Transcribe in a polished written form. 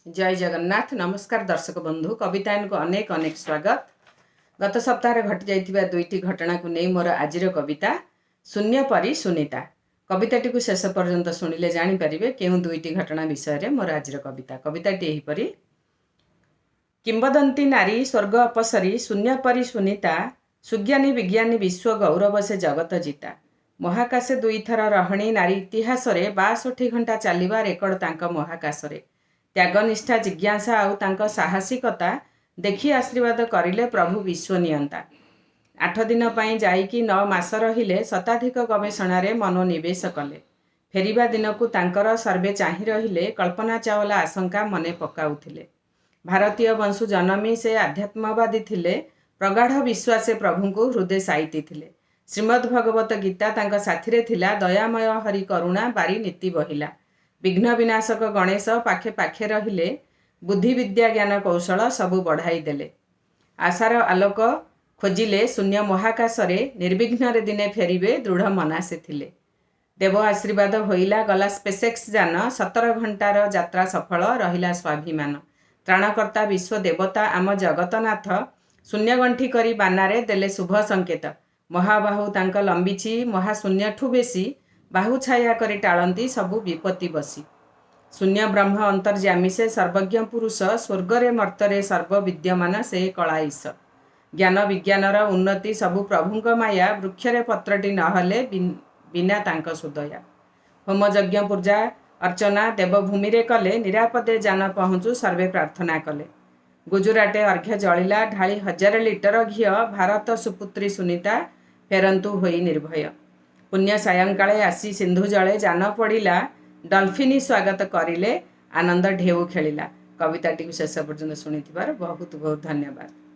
जय जगन्नाथ। नमस्कार दर्शक बंधु, कवितायन को अनेक अनेक स्वागत। गत सप्ताह घटी जाइथिबा दुईटी घटना को नहीं मोर आजिर कविता शून्य परी सुनीता। कविताटी को शेष पर्यंत शुणिले जानीपारे केउं दुईटी घटना विषय में मोर आजिर कविताटी एहीपरि। किंबदंती नारी स्वर्ग अपसरी शून्य परी सुनीता, सुज्ञानी विज्ञानी विश्व गौरव से जगत जीता। महाकाशे दुईथर रहणी नारी इतिहास रे 62 घंटा चलवा रेकर्ड तांक महाकाशरे। त्यागनिष्ठा जिज्ञासा आउ तांक साहसिकता देखि आशीर्वाद करिले प्रभु विश्व नियंता। 8 दिन पाई जाइकी 9 मास रहिले शताधिक गवेषणार मनोनिवेश कले। फेरिबा दिन को तांकर सर्वे चाहि रहिले कल्पना चावला आशंका मने पकाउथिले। भारतीय वंशु जनमी से आध्यात्मवादी थिले, प्रगाढ़ विश्वासे प्रभु को हृदय साइती थिले। श्रीमद् भगवत गीता तांक साथिरे थिला, दयामय हरि करुणा बारी नीति बहिला। विघ्न विनाशक गणेश पाखे पाखे रहिले, बुद्धि विद्या ज्ञान कौशल सबु बढ़ाई देले। आशार आलोक खोजिले शून्य महाकाशरे, निर्विघ्न दिने फेरिबे दृढ़ मनासे थिले। देव आशीर्वाद होइला गला स्पेसएक्स जान, 17 घंटार यात्रा सफल रहिला स्वाभिमान। त्राणकर्ता विश्व देवता आम जगतनाथ शून्यगंठी करी बानारे देले शुभ संकेत। महाबाहु तांक लंबिछि महाशून्यठू बेसी, बाहु छाया करी टाळंती सबु विपत्ति बसी। शून्य ब्रह्म अंतर्जामी से सर्वज्ञ पुरुष, स्वर्गरे मर्तरे सर्वविद्यमान से कलाईश। ज्ञान विज्ञानर उन्नति सबु प्रभुंक माया, वृक्षरे पत्रटी नहले बिना तांक सुदया। होम यज्ञ पूजा अर्चना देवभूमि रे कले, निरापदे जान पहुँचु सर्वे प्रार्थना कले। गुजराटे अर्घ्य जलिला ढाली 1000 लिटर घी, भारत सुपुत्री सुनीता फेरंतु होई निर्भय। पुण्य सायंकाले आसी सिंधु जले जान पड़िला, डल्फिनी स्वागत करिले आनंद ढेउ खेलिला। कविताटी को शेष पर्यंत शुणी बहुत बहुत धन्यवाद।